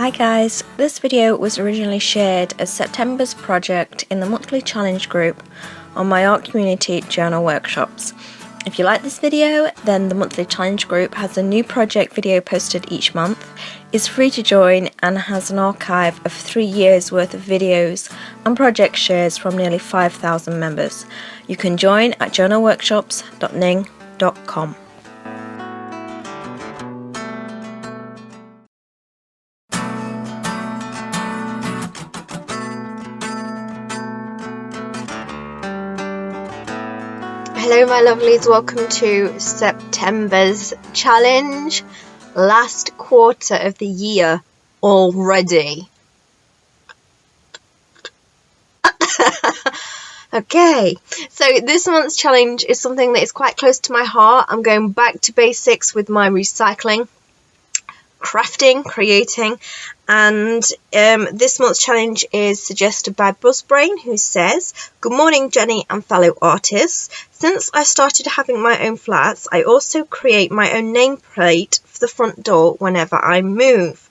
Hi guys, this video was originally shared as September's project in the monthly challenge group on my art community journal workshops. If you like this video, then the monthly challenge group has a new project video posted each month, is free to join and has an archive of 3 years worth of videos and project shares from nearly 5,000 members. You can join at journalworkshops.ning.com. Hello my lovelies, welcome to September's challenge. Last quarter of the year already. Okay, so this month's challenge is something that is quite close to my heart. I'm going back to basics with my recycling, crafting, creating, and this month's challenge is suggested by Buzzbrain, who says, "Good morning Jenny and fellow artists. Since I started having my own flats, I also create my own nameplate for the front door whenever I move."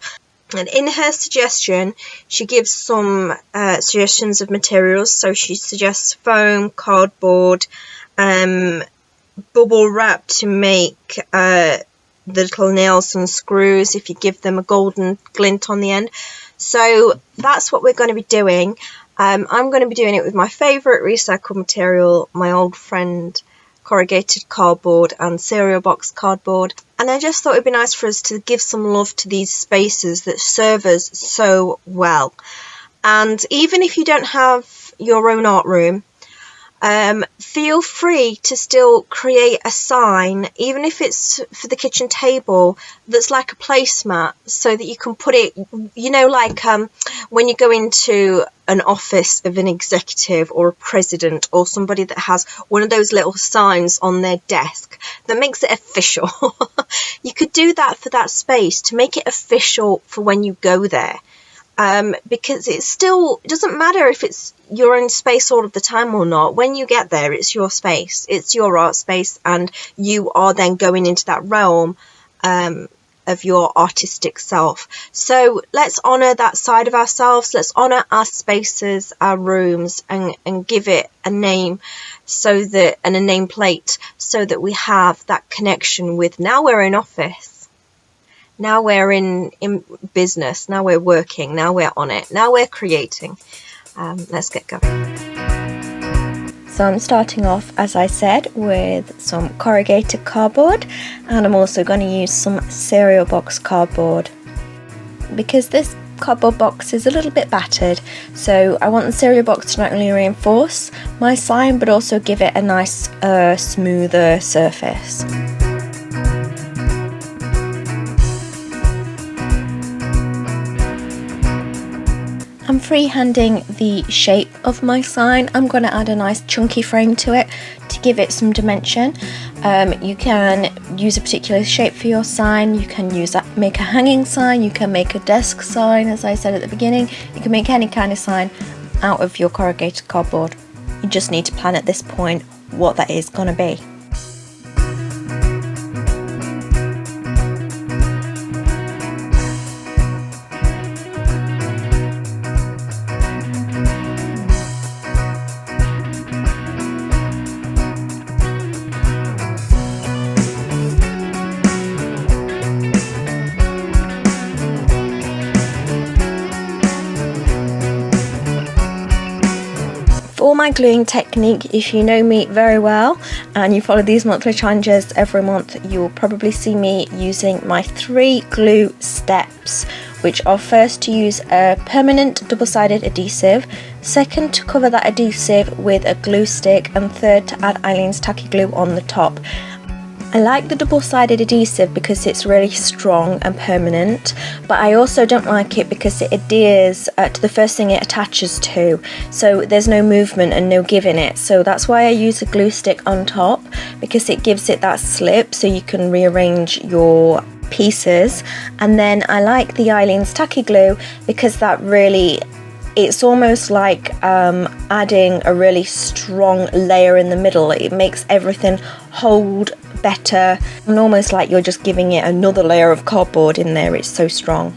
And in her suggestion, she gives some suggestions of materials. So she suggests foam, cardboard, bubble wrap to make the little nails and screws if you give them a golden glint on the end. So that's what we're going to be doing. I'm going to be doing it with my favourite recycled material, my old friend corrugated cardboard and cereal box cardboard. And I just thought it'd be nice for us to give some love to these spaces that serve us so well. And even if you don't have your own art room, feel free to still create a sign, even if it's for the kitchen table, that's like a placemat, so that you can put it, you know, like when you go into an office of an executive or a president or somebody that has one of those little signs on their desk that makes it official. You could do that for that space to make it official for when you go there. Because it doesn't matter if it's your own space all of the time or not. When you get there, it's your space, it's your art space, and you are then going into that realm of your artistic self. So let's honour that side of ourselves. Let's honour our spaces, our rooms, and give it a name, and a nameplate, so that we have that connection with, now we're in office. Now we're in business, now we're working, now we're on it, now we're creating. Let's get going. So I'm starting off, as I said, with some corrugated cardboard, and I'm also going to use some cereal box cardboard because this cardboard box is a little bit battered, so I want the cereal box to not only reinforce my sign but also give it a nice smoother surface. I'm freehanding the shape of my sign. I'm going to add a nice chunky frame to it to give it some dimension. You can use a particular shape for your sign. You can make a hanging sign. You can make a desk sign, as I said at the beginning. You can make any kind of sign out of your corrugated cardboard. You just need to plan at this point what that is going to be. For my gluing technique, if you know me very well and you follow these monthly challenges every month, you'll probably see me using my 3 glue steps, which are first to use a permanent double-sided adhesive, second to cover that adhesive with a glue stick, and third to add Eileen's tacky glue on the top. I like the double-sided adhesive because it's really strong and permanent, but I also don't like it because it adheres to the first thing it attaches to, so there's no movement and no give in it. So that's why I use a glue stick on top, because it gives it that slip so you can rearrange your pieces. And then I like the Eileen's tacky glue because that really, it's almost like adding a really strong layer in the middle. It makes everything hold better, and almost like you're just giving it another layer of cardboard in there. It's so strong.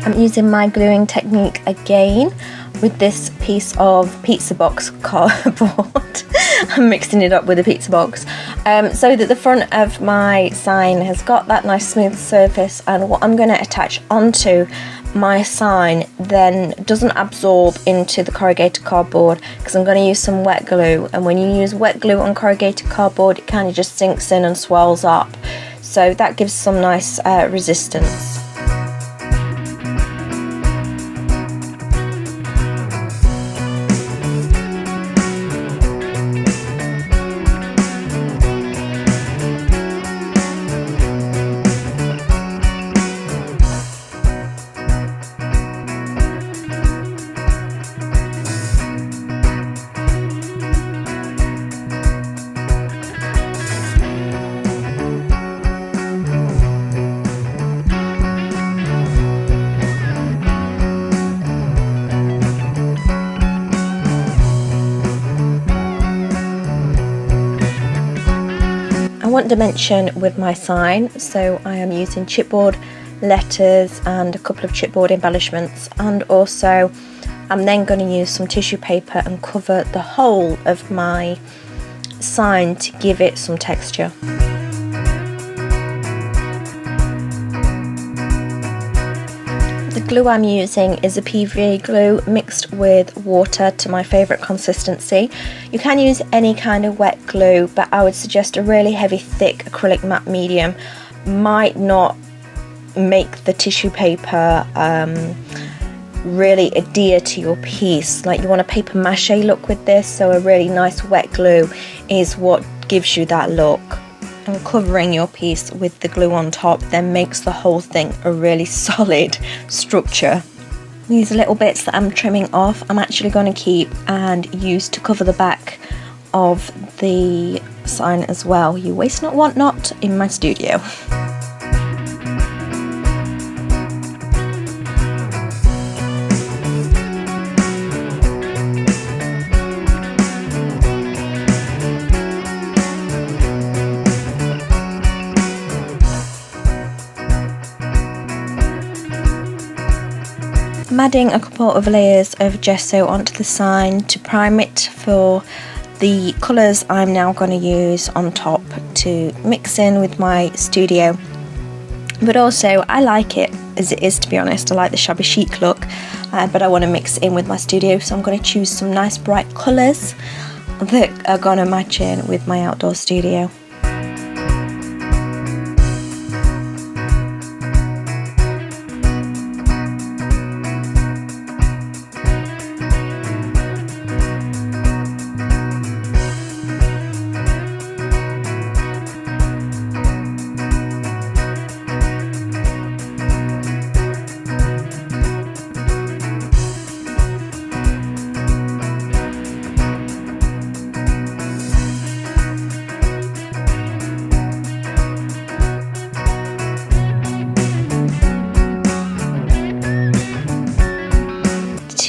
I'm using my gluing technique again with this piece of pizza box cardboard. I'm mixing it up with a pizza box, so that the front of my sign has got that nice smooth surface, and what I'm going to attach onto my sign then doesn't absorb into the corrugated cardboard, because I'm going to use some wet glue, and when you use wet glue on corrugated cardboard it kind of just sinks in and swells up, so that gives some nice resistance. I want dimension with my sign, so I am using chipboard letters and a couple of chipboard embellishments, and also I'm then going to use some tissue paper and cover the whole of my sign to give it some texture. The glue I'm using is a PVA glue mixed with water to my favourite consistency. You can use any kind of wet glue, but I would suggest a really heavy thick acrylic matte medium. Might not make the tissue paper really adhere to your piece. Like, you want a paper mache look with this, so a really nice wet glue is what gives you that look. And covering your piece with the glue on top then makes the whole thing a really solid structure. These little bits that I'm trimming off I'm actually going to keep and use to cover the back of the sign as well. You waste not, want not in my studio. I'm adding a couple of layers of gesso onto the sign to prime it for the colours I'm now going to use on top to mix in with my studio. But also I like it as it is, to be honest. I like the shabby chic look, but I want to mix it in with my studio, so I'm going to choose some nice bright colours that are going to match in with my outdoor studio.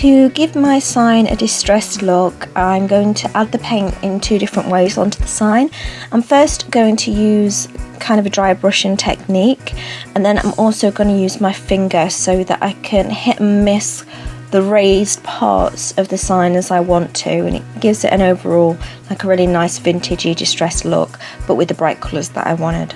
To give my sign a distressed look, I'm going to add the paint in two different ways onto the sign. I'm first going to use kind of a dry brushing technique, and then I'm also going to use my finger so that I can hit and miss the raised parts of the sign as I want to, and it gives it an overall like a really nice vintagey distressed look, but with the bright colours that I wanted.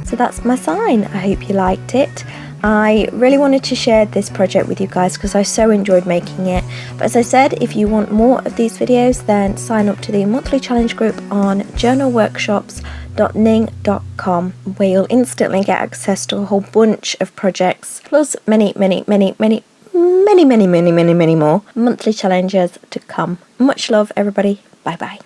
So that's my sign. I hope you liked it. I really wanted to share this project with you guys because I so enjoyed making it. But as I said, if you want more of these videos, then sign up to the monthly challenge group on journalworkshops.ning.com, where you'll instantly get access to a whole bunch of projects, plus many more monthly challenges to come. Much love, everybody. Bye bye.